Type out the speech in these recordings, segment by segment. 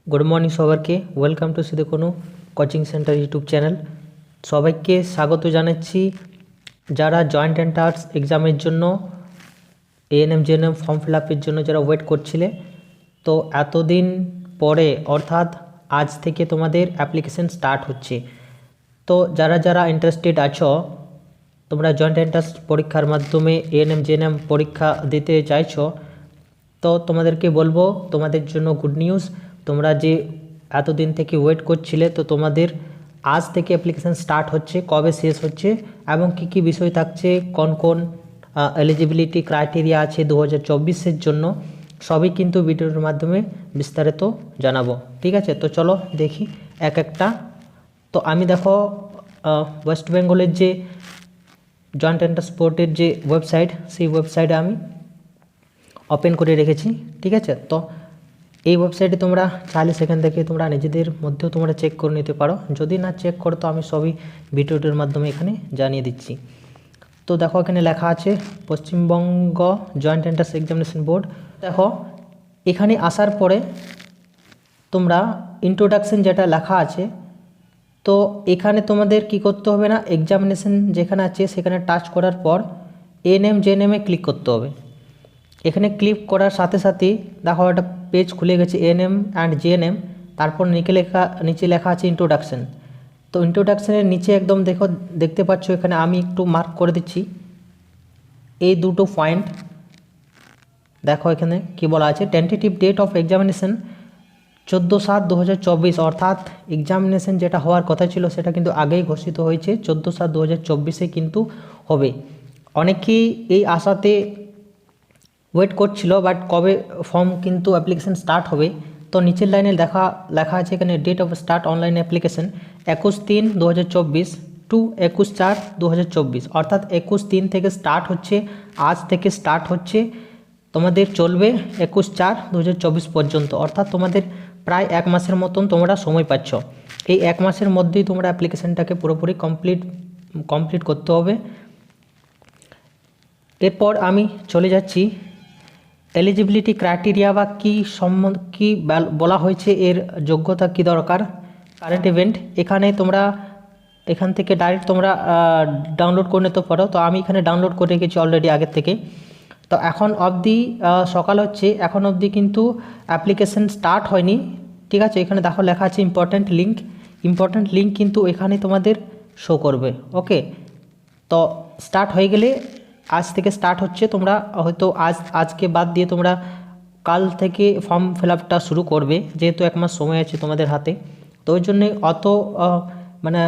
Good morning সবাইকে, welcome to Sidhu coaching centre YouTube channel. সবাইকে স্বাগত জানাচ্ছি। যারা জয়েন্ট এন্ট্রান্স এক্সামের জন্য এএনএম জেএনএম ফর্ম ফিল আপের জন্য যারা ওয়েট করছিলে, তো এতদিন পরে অর্থাৎ আজ থেকে তোমাদের অ্যাপ্লিকেশন স্টার্ট হচ্ছে। তো যারা যারা ইন্টারেস্টেড আছো, তোমরা জয়েন্ট এন্ট্রান্স পরীক্ষার মাধ্যমে এএনএম জেএনএম পরীক্ষা দিতে চাইছো, তো তোমাদেরকে বলবো তোমাদের জন্য গুড নিউজ। তোমরা যে এতদিন থেকে ওয়েট করছিলে, তো তোমাদের আজ থেকে অ্যাপ্লিকেশান স্টার্ট হচ্ছে, কবে শেষ হচ্ছে এবং কী কী বিষয় থাকছে, কোন কোন এলিজিবিলিটি ক্রাইটেরিয়া আছে 2024-এর জন্য, সবই কিন্তু ভিডিওর মাধ্যমে বিস্তারিত জানাবো। ঠিক আছে, তো চলো দেখি এক একটা। তো আমি দেখো ওয়েস্ট বেঙ্গলের যে জয়েন্ট এন্ট্রান্স বোর্ডের যে ওয়েবসাইট, সেই ওয়েবসাইটে আমি ওপেন করে রেখেছি। ঠিক আছে, তো এই ওয়েবসাইটে তোমরা চাইলে সেখান থেকে তোমরা নিজেদের মধ্যেও তোমরা চেক করে নিতে পারো। যদি না চেক করো তো আমি সবই ভিডিওটির মাধ্যমে এখানে জানিয়ে দিচ্ছি। তো দেখো এখানে লেখা আছে Paschimbanga joint entrance examination board. দেখো এখানে আসার পরে তোমরা ইন্ট্রোডাকশন যেটা লেখা আছে, তো এখানে তোমাদের কি করতে হবে না, এক্সামিনেশন যেখানে আছে সেখানে টাচ করার পর এএনএম জেএনএমে ক্লিক করতে হবে। এখানে ক্লিক করার সাথে সাথেই দেখো একটা পেজ খুলে গেছে এএনএম অ্যান্ড জেএনএম। তারপর নিচে লেখা আছে ইন্ট্রোডাকশন। তো ইন্ট্রোডাকশনের নিচে একদম দেখতে পাচ্ছ, এখানে আমি একটু মার্ক করে দিচ্ছি এই দুটো পয়েন্ট। দেখো এখানে কি বলা আছে, টেন্টেটিভ ডেট অফ এক্সামিনেশন 14/7/2024, অর্থাৎ এক্সামিনেশন যেটা হওয়ার কথা ছিল সেটা কিন্তু আগেই ঘোষিত হয়েছে, 14/7/2024 কিন্তু হবে। অনেকেই এই আশাতে ওয়েট করছিল, বাট কবে ফর্ম কিন্তু অ্যাপ্লিকেশান স্টার্ট হবে। তো নিচের লাইনে লেখা আছে এখানে date of start online application 21/3/2024 to 21/4/2024, অর্থাৎ 21/3 থেকে স্টার্ট হচ্ছে, আজ থেকে স্টার্ট হচ্ছে, তোমাদের চলবে 21/4/2024 পর্যন্ত। অর্থাৎ তোমাদের প্রায় এক মাসের মতন তোমরা সময় পাচ্ছ। এই এক মাসের মধ্যেই তোমরা অ্যাপ্লিকেশানটাকে পুরোপুরি কমপ্লিট করতে হবে। এরপর আমি চলে যাচ্ছি এলিজিবিলিটি ক্রাইটেরিয়া বা কী বলা হয়েছে, এর যোগ্যতা কী দরকার, কারেন্ট ইভেন্ট। এখান থেকে ডাইরেক্ট তোমরা ডাউনলোড করে নিতে পারো। তো আমি এখানে ডাউনলোড করে রেখেছি অলরেডি আগের থেকে। তো এখন অবধি সকাল হচ্ছে, এখন অবধি কিন্তু অ্যাপ্লিকেশান স্টার্ট হয়নি। ঠিক আছে, এখানে দেখো লেখা আছে ইম্পর্ট্যান্ট লিঙ্ক কিন্তু এখানে তোমাদের শো করবে। ওকে, তো স্টার্ট হয়ে গেলে আজ থেকে স্টার্ট হচ্ছে, তোমরা হয়তো আজকে বাদ দিয়ে তোমরা কাল থেকে ফর্ম ফিল আপটা শুরু করবে, যেহেতু এক মাস সময় আছে তোমাদের হাতে। তো ওই জন্যে অত মানে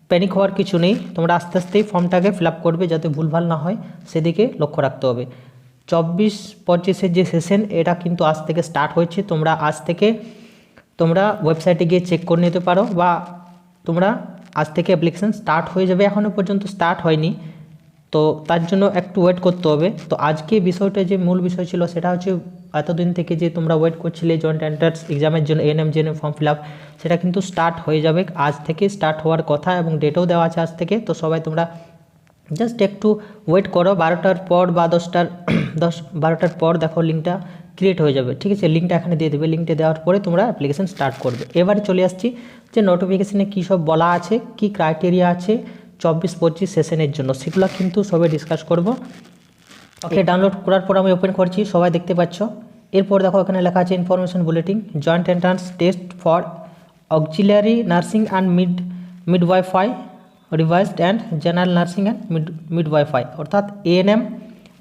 প্যানিক হওয়ার কিছু নেই, তোমরা আস্তে আস্তেই ফর্মটাকে ফিল আপ করবে, যাতে ভুলভাল না হয় সেদিকে লক্ষ্য রাখতে হবে। 24-25-এর যে সেশন, এটা কিন্তু আজ থেকে স্টার্ট হয়েছে। তোমরা আজ থেকে তোমরা ওয়েবসাইটে গিয়ে চেক করে নিতে পারো, বা তোমরা আজ থেকে অ্যাপ্লিকেশান স্টার্ট হয়ে যাবে। এখনও পর্যন্ত স্টার্ট হয়নি, তো তার জন্য একটু ওয়েট করতে হবে। তো আজকে বিষয়টা যে মূল বিষয় ছিল সেটা হচ্ছে, এতদিন থেকে যে তোমরা ওয়েট করছিলে জয়েন্ট এন্ট্রান্স এক্সামের জন্য ANM GNM form fill up, সেটা কিন্তু স্টার্ট হয়ে যাবে, আজ থেকে স্টার্ট হওয়ার কথা এবং ডেটও দেওয়া আছে আজ থেকে। তো সবাই তোমরা জাস্ট একটু ওয়েট করো, 12টার পর বা 12টার পর দেখো লিঙ্কটা ক্রিয়েট হয়ে যাবে। ঠিক আছে, লিঙ্কটা এখানে দিয়ে দেবে, লিঙ্কটা দেওয়ার পরে তোমরা অ্যাপ্লিকেশান স্টার্ট করবে। এবারে চলে আসছি যে নোটিফিকেশানে কী সব বলা আছে, কী ক্রাইটেরিয়া আছে 24-25 সেশনের জন্য, সেগুলো কিন্তু সবাই ডিসকাস করব। ওকে, ডাউনলোড করার পর আমি ওপেন করছি, সবাই দেখতে পাচ্ছ। এরপর দেখো এখানে লেখা আছে information bulletin, joint entrance test for auxiliary nursing and midwifery revised and general nursing and midwifery, অর্থাৎ ANM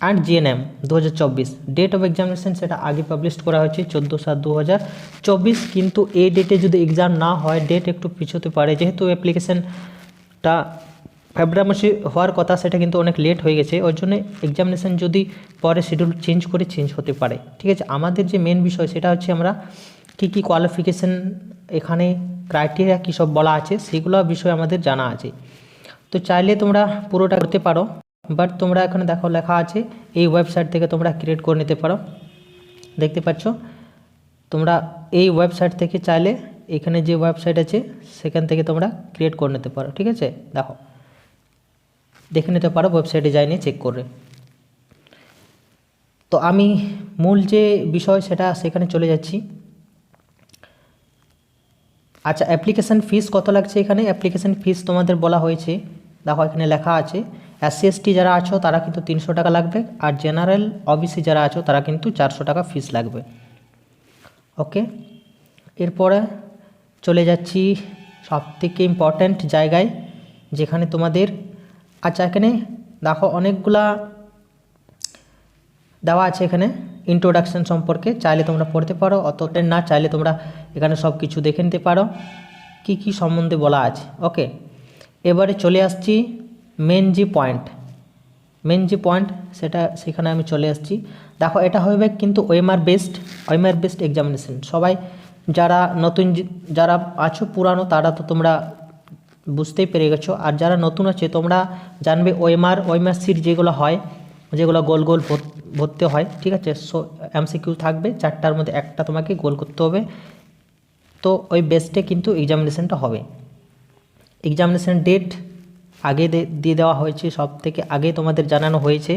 and GNM 2024। Date of examination সেটা আগে পাবলিশ করা হয়েছে 14/7/2024, কিন্তু এই ডেটে যদি এক্সাম না হয়, ডেট একটু পিছোতে পারে, যেহেতু অ্যাপ্লিকেশানটা ফেব্রুয়ারি মাসে হওয়ার কথা, সেটা কিন্তু অনেক লেট হয়ে গেছে। ওই জন্য এক্সামিনেশান যদি পরে শিডিউল চেঞ্জ হতে পারে। ঠিক আছে, আমাদের যে মেন বিষয় সেটা হচ্ছে আমরা কী কোয়ালিফিকেশান, এখানে ক্রাইটেরিয়া কী সব বলা আছে, সেগুলো বিষয় আমাদের জানা আছে। তো চাইলে তোমরা পুরোটা করতে পারো, বাট তোমরা এখানে দেখো লেখা আছে এই ওয়েবসাইট থেকে তোমরা ক্রিয়েট করে নিতে পারো। দেখতে পাচ্ছ, তোমরা এই ওয়েবসাইট থেকে চাইলে এখানে যে ওয়েবসাইট আছে সেখান থেকে তোমরা ক্রিয়েট করে নিতে পারো। ঠিক আছে, দেখে নিতে পারো, ওয়েবসাইটে যাই নিয়ে চেক করে। তো আমি মূল যে বিষয় সেখানে চলে যাচ্ছি। আচ্ছা, অ্যাপ্লিকেশান ফিস কত লাগছে এখানে? অ্যাপ্লিকেশান ফিস তোমাদের বলা হয়েছে, দেখো এখানে লেখা আছে SC ST যারা আছো তারা কিন্তু 300 টাকা লাগবে, আর জেনারেল OBC যারা আছো তারা কিন্তু 400 টাকা ফিস লাগবে। ওকে, এরপরে চলে যাচ্ছি সবথেকে ইম্পর্ট্যান্ট জায়গায় যেখানে তোমাদের, আচ্ছা এখানে দেখো অনেকগুলা দেওয়া আছে এখানে ইন্ট্রোডাকশন সম্পর্কে, চাইলে তোমরা পড়তে পারো, অতটা না চাইলে তোমরা এখানে সব কিছু দেখে নিতে পারো কি কি সম্বন্ধে বলা আছে। ওকে, এবারে চলে আসছি মেন যে পয়েন্ট সেখানে আমি চলে আসছি। দেখো এটা হবে কিন্তু ওএমআর বেসড এক্সামিনেশন। সবাই যারা নতুন যারা আছো পুরানো তারা তো তোমরা বুঝতেই পেরে গেছো, আর যারা নতুন আছে তোমরা জানবে ওএমআর সিট যেগুলো হয়, যেগুলো গোল গোল ভরতে হয়, ঠিক আছে। সো MCQ থাকবে 4টার মধ্যে একটা তোমাকে গোল করতে হবে। তো ওই বেসডে কিন্তু এক্সামিনেশনটা হবে। এক্সামিনেশন ডেট আগে দিয়ে দেওয়া হয়েছে, সব থেকে আগে তোমাদের জানানো হয়েছে।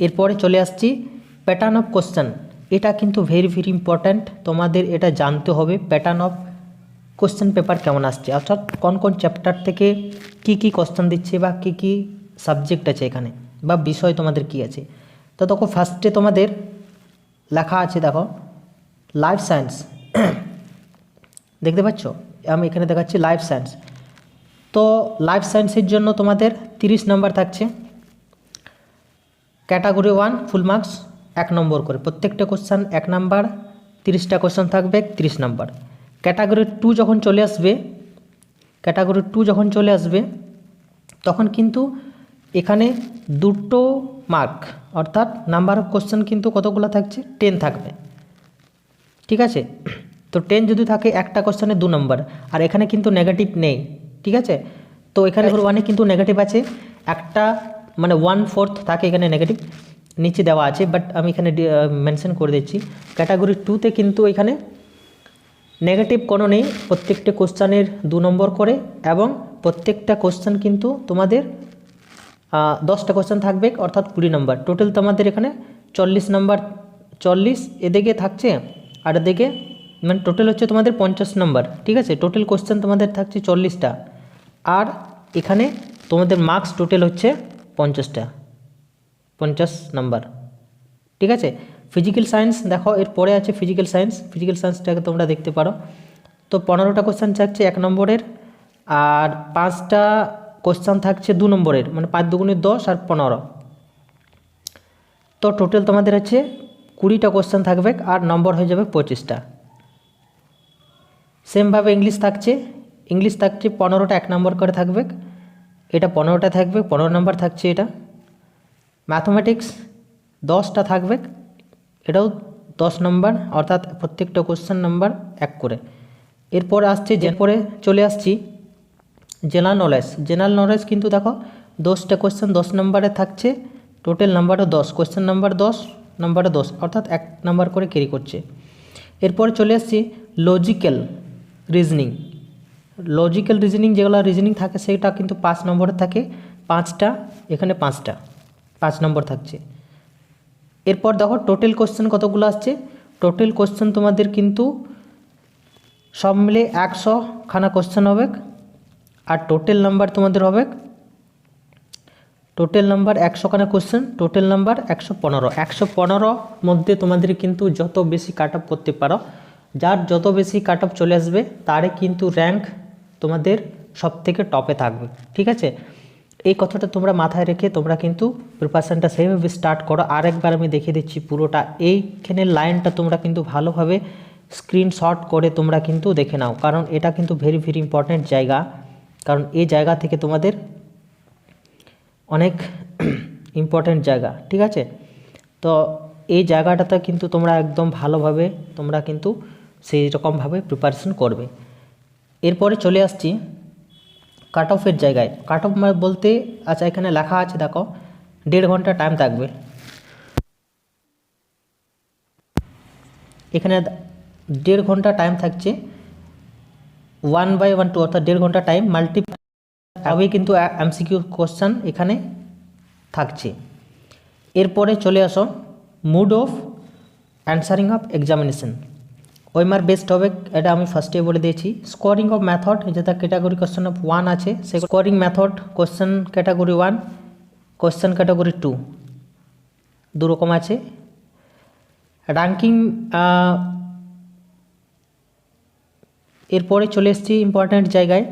এরপরে চলে আসছি প্যাটার্ন অফ কোশ্চেন। এটা কিন্তু ভেরি ভেরি ইম্পর্ট্যান্ট, তোমাদের এটা জানতে হবে প্যাটার্ন অফ কোশ্চেন পেপার কেমন আসছে, অর্থাৎ কোন কোন চ্যাপ্টার থেকে কি কি কোশ্চেন দিচ্ছে বা কি কি সাবজেক্ট আছে এখানে বা বিষয় তোমাদের কি আছে। তো দেখো ফার্স্টে তোমাদের লেখা আছে, দেখো লাইফ সায়েন্স দেখতে পাচ্ছ, আমি এখানে দেখাচ্ছি লাইফ সায়েন্স। তো লাইফ সায়েন্সের জন্য তোমাদের 30 নম্বর থাকছে। ক্যাটাগরি 1 ফুল মার্কস 1 নম্বর করে, প্রত্যেকটা কোশ্চেন 1 নম্বর, 30টা কোশ্চেন থাকবে 30 নম্বর। ক্যাটাগরি 2 যখন চলে আসবে তখন কিন্তু এখানে 2টো মার্ক, অর্থাৎ নাম্বার অফ কোশ্চেন কিন্তু কতগুলো থাকছে 10 থাকবে, ঠিক আছে। তো 10 যদি থাকে একটা কোশ্চেনে 2 নম্বর, আর এখানে কিন্তু নেগেটিভ নেই, ঠিক আছে। তো এখানে ওয়ানে কিন্তু নেগেটিভ আছে একটা, মানে 1/4 থাকে এখানে নেগেটিভ, নিচে দেওয়া আছে, বাট আমি এখানে মেনশন করে দিচ্ছি। ক্যাটাগরি 2তে কিন্তু এখানে নেগেটিভ কোনো নেই, প্রত্যেকটা কোশ্চেনের 2 নম্বর করে, এবং প্রত্যেকটা কোশ্চেন কিন্তু তোমাদের 10টা কোশ্চেন থাকবে, অর্থাৎ 20 নম্বর। টোটাল তোমাদের এখানে 40 নম্বর, 40 এদিকে থাকছে আর এদিকে, মানে টোটাল হচ্ছে তোমাদের 50 নম্বর, ঠিক আছে। টোটাল কোশ্চেন তোমাদের থাকছে 40টা, আর এখানে তোমাদের মার্কস টোটাল হচ্ছে 50 নম্বর, ঠিক আছে। ফিজিক্যাল সায়েন্স দেখো এরপরে আছে ফিজিক্যাল সায়েন্সটাকে তোমরা দেখতে পারো। তো 15টা কোশ্চেন থাকছে 1 নম্বরের, আর 5টা কোশ্চেন থাকছে 2 নম্বরের, মানে 5 দুগুণে 10 আর 15। তো টোটাল তোমাদের হচ্ছে 20টা কোশ্চেন থাকবে, আর নম্বর হয়ে যাবে 25টা। সেমভাবে ইংলিশ থাকছে 15টা 1 নম্বর করে থাকবে, এটা 15টা থাকবে, 15 নম্বর থাকছে এটা। ম্যাথমেটিক্স 10টা থাকবে, এটাও 10 নম্বর, অর্থাৎ প্রত্যেকটা কোশ্চেন নাম্বার 1 করে। এরপর চলে আসছি জেনারেল নলেজ কিন্তু দেখো 10টা কোশ্চেন 10 নম্বরে থাকছে, টোটাল নাম্বারও 10, কোশ্চেন নাম্বার 10, নাম্বারও 10, অর্থাৎ 1 নাম্বার করে ক্যারি করছে। এরপরে চলে আসছি লজিক্যাল রিজনিং যেগুলো রিজনিং থাকে সেটা কিন্তু 5 নম্বরে থাকে, 5টা এখানে 5 নম্বর থাকছে। এরপর দেখো টোটাল কোশ্চেন কতগুলো আসছে, টোটাল কোশ্চেন তোমাদের কিন্তু সব মিলে 100খানা কোশ্চেন হবে, আর টোটাল নাম্বার তোমাদের হবে, টোটাল নাম্বার 100খানা কোশ্চেন, টোটাল নাম্বার 115 মধ্যে তোমাদের কিন্তু যত বেশি কাট অফ করতে পারো, যার যত বেশি কাট অফ চলে আসবে তারে কিন্তু র্যাঙ্ক তোমাদের সব থেকে টপে থাকবে, ঠিক আছে। এই কথাটা তোমরা মাথায় রেখে তোমরা কিন্তু প্রিপারেশনটা সেইভাবে স্টার্ট করো। আরেকবার আমি দেখিয়ে দিচ্ছি পুরোটা, এইখানে লাইনটা তোমরা কিন্তু ভালোভাবে স্ক্রিনশট করে তোমরা কিন্তু দেখে নাও, কারণ এটা কিন্তু ভেরি ভেরি ইম্পর্ট্যান্ট জায়গা, কারণ এই জায়গা থেকে তোমাদের অনেক ইম্পর্ট্যান্ট জায়গা, ঠিক আছে। তো এই জায়গাটাতে কিন্তু তোমরা একদম ভালোভাবে তোমরা কিন্তু সেই রকমভাবে প্রিপারেশন করবে। এরপরে চলে আসছি কাট অফের জায়গায়। কাট অফ বলতে, আচ্ছা এখানে লেখা আছে দেখো 1.5 ঘন্টা টাইম থাকবে, এখানে 1.5 ঘন্টা টাইম থাকছে, 1/1 অর্থাৎ 1.5 ঘন্টা টাইম মাল্টিপ্লাই হবে, কিন্তু MCQ কোশ্চেন এখানে থাকছে। এরপরে চলে আসো mode of answering of examination. OMR based হবে, এটা আমি ফার্স্টে বলে দিয়েছি। স্কোরিং অফ মেথড, যেটা ক্যাটাগরি কোশ্চেন অফ 1 আছে, সে scoring method question category 1, question category 2 দুরকম আছে। র্যাঙ্কিং, এরপরে চলে এসেছি ইম্পর্ট্যান্ট জায়গায়।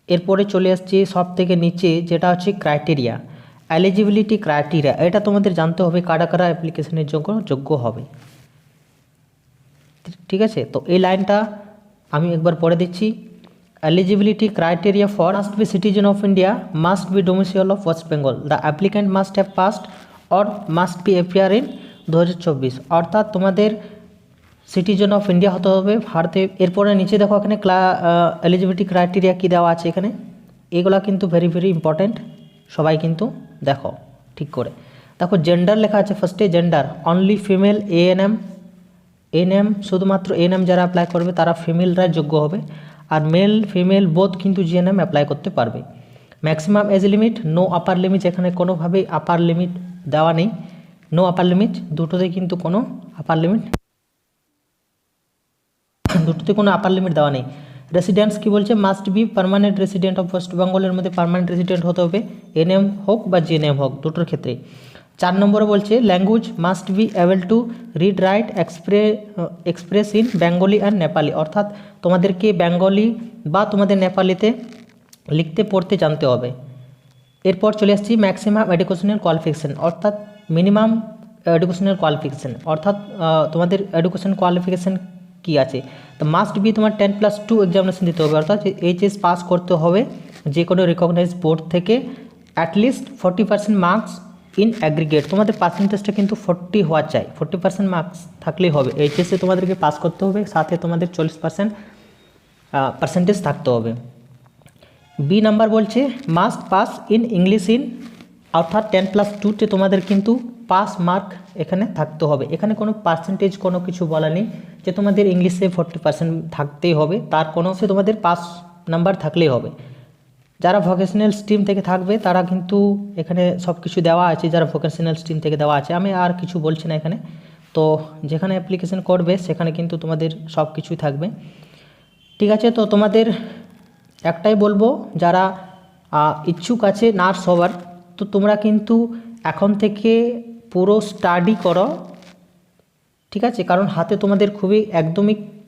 এরপরে চলে আসছি সব থেকে নিচে, যেটা হচ্ছে ক্রাইটেরিয়া, এলিজিবিলিটি ক্রাইটেরিয়া। এটা তোমাদের জানতে হবে কারা কারা অ্যাপ্লিকেশনের জন্য যোগ্য হবে, ঠিক আছে। তো এই লাইনটা আমি একবার পড়ে দিচ্ছি। Eligibility criteria for must be citizen of India, must be domicile of West Bengal, the applicant must have passed or must be appear in 2024। অর্থাৎ তোমাদের সিটিজেন অফ ইন্ডিয়া হতে হবে ভারতে। এরপরে নিচে দেখো এখানে এলিজিবিলিটি ক্রাইটেরিয়া কী দেওয়া আছে এখানে, এগুলা কিন্তু ভেরি ভেরি ইম্পর্ট্যান্ট, সবাই কিন্তু দেখো ঠিক করে। দেখো জেন্ডার লেখা আছে ফার্স্টে, জেন্ডার অনলি ফিমেল এএনএম, শুধুমাত্র এএনএম যারা অ্যাপ্লাই করবে তারা ফিমেলরা যোগ্য হবে, আর মেল ফিমেল বোথ কিন্তু জিএনএম অ্যাপ্লাই করতে পারবে। Maximum age limit, no upper limit, এখানে কোনোভাবেই আপার লিমিট দেওয়া নেই, নো আপার লিমিট, দুটোতে কিন্তু কোনো আপার লিমিট, দুটোতে কোনো আপার লিমিট দেওয়া নেই। রেসিডেন্টস কি বলছে, must be permanent resident of West বেঙ্গলের মধ্যে পার্মানেন্ট রেসিডেন্ট হতে হবে, এনএম হোক বা জিএনএম হোক, দুটোর ক্ষেত্রে। 4 নম্বরে বলছে language must be able to read write express in Bengali and Nepali, অর্থাৎ তোমাদেরকে বেঙ্গলি বা তোমাদের নেপালিতে লিখতে পড়তে জানতে হবে। এরপর চলে আসছি ম্যাক্সিমাম এডুকেশনাল কোয়ালিফিকেশান, অর্থাৎ মিনিমাম এডুকেশনাল কোয়ালিফিকেশান, অর্থাৎ তোমাদের এডুকেশন কোয়ালিফিকেশান কী আছে। তো মাস্ট বি তোমার 10+2 এক্সামিনেশন দিতে হবে, অর্থাৎ এইচএস পাস করতে হবে যে কোনো রিকগনাইজ বোর্ড থেকে, অ্যাটলিস্ট 40% মার্কস ইন অ্যাগ্রিগেট, তোমাদের পার্সেন্টেজটা কিন্তু 40 হওয়া চাই, 40% মার্কস থাকলেই হবে। এইচএসে তোমাদেরকে পাস করতে হবে, সাথে তোমাদের 40% পার্সেন্টেজ থাকতে হবে। বি নাম্বার বলছে মাস্ট পাস ইন ইংলিশ অর্থাৎ 10+2তে তোমাদের কিন্তু পাস মার্ক এখানে থাকতে হবে। এখানে কোনো পার্সেন্টেজ কোনো কিছু বলা নেই যে তোমাদের ইংলিশে 40% থাকতেই হবে, তার কোনো সে তোমাদের পাস নাম্বার থাকলেই হবে। যারা ভোকেশনাল স্ট্রিম থেকে থাকবে তারা কিন্তু এখানে সব কিছু দেওয়া আছে, যারা ভোকেশনাল স্ট্রিম থেকে দেওয়া আছে, আমি আর কিছু বলছি না এখানে। তো যেখানে অ্যাপ্লিকেশন করবে সেখানে কিন্তু তোমাদের সব কিছুই থাকবে, ঠিক আছে। তো তোমাদের একটাই বলবো, যারা ইচ্ছুক আছে নার্স হওয়ার, তো তোমরা কিন্তু এখন থেকে পুরো স্টাডি করো, ঠিক আছে। কারণ হাতে তোমাদের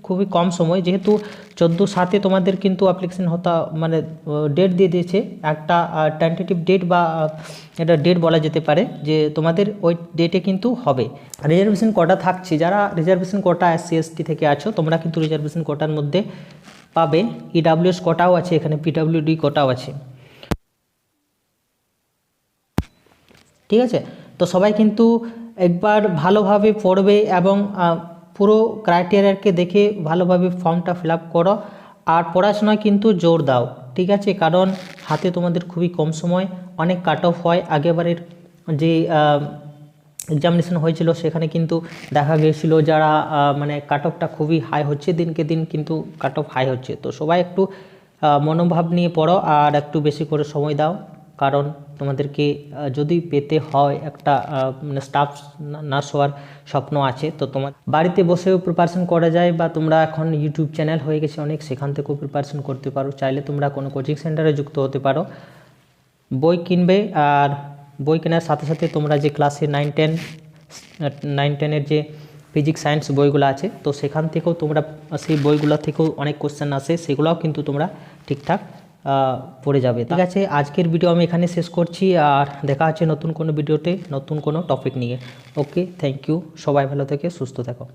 খুবই কম সময়, যেহেতু 14/7 তোমাদের কিন্তু অ্যাপ্লিকেশন মানে ডেট দিয়ে দিয়েছে, একটা টেন্টেটিভ ডেট বা এটা ডেট বলা যেতে পারে, যে তোমাদের ওই ডেটে কিন্তু হবে। রিজার্ভেশন কোটা থাকছে, যারা রিজার্ভেশন কোটা SC/ST থেকে আছো তোমরা কিন্তু রিজার্ভেশন কোটার মধ্যে পাবে। EWS কোটাও আছে এখানে, PWD কোটাও আছে, ঠিক আছে। তো সবাই কিন্তু একবার ভালোভাবে পড়বে এবং পুরো ক্রাইটেরিয়াকে দেখে ভালোভাবে ফর্মটা ফিল আপ করো, আর পড়াশোনায় কিন্তু জোর দাও, ঠিক আছে। কারণ হাতে তোমাদের খুবই কম সময়, অনেক কাট অফ হয়। আগেবারের যে এক্সামিনেশন হয়েছিল সেখানে কিন্তু দেখা গিয়েছিল যারা মানে কাট অফটা খুবই হাই হচ্ছে, দিনকে দিন কিন্তু কাট অফ হাই হচ্ছে। তো সবাই একটু মনোভাব নিয়ে পড়ো আর একটু বেশি করে সময় দাও, কারণ তোমাদেরকে যদি পেতে হয় একটা মানে স্টাফ নার্স হওয়ার স্বপ্ন আছে, তো তোমার বাড়িতে বসেও প্রিপারেশন করা যায়, বা তোমরা এখন ইউটিউব চ্যানেল হয়ে গেছে অনেক, সেখান থেকেও প্রিপারেশন করতে পারো। চাইলে তোমরা কোনো কোচিং সেন্টারে যুক্ত হতে পারো। বই কিনবে, আর বই কেনার সাথে সাথে তোমরা যে ক্লাসে 9-10-এর যে ফিজিক্স সায়েন্স বইগুলো আছে, তো সেখান থেকেও তোমরা সেই বইগুলো থেকেও অনেক কোশ্চেন আসে, সেগুলোও কিন্তু তোমরা ঠিকঠাক পড়ে যাবে, ঠিক আছে। আজকের ভিডিও আমি এখানে শেষ করছি, আর দেখা হচ্ছে নতুন কোনো ভিডিওতে নতুন কোনো টপিক নিয়ে। ওকে, থ্যাংক ইউ, সবাই ভালো থেকে সুস্থ থাকো।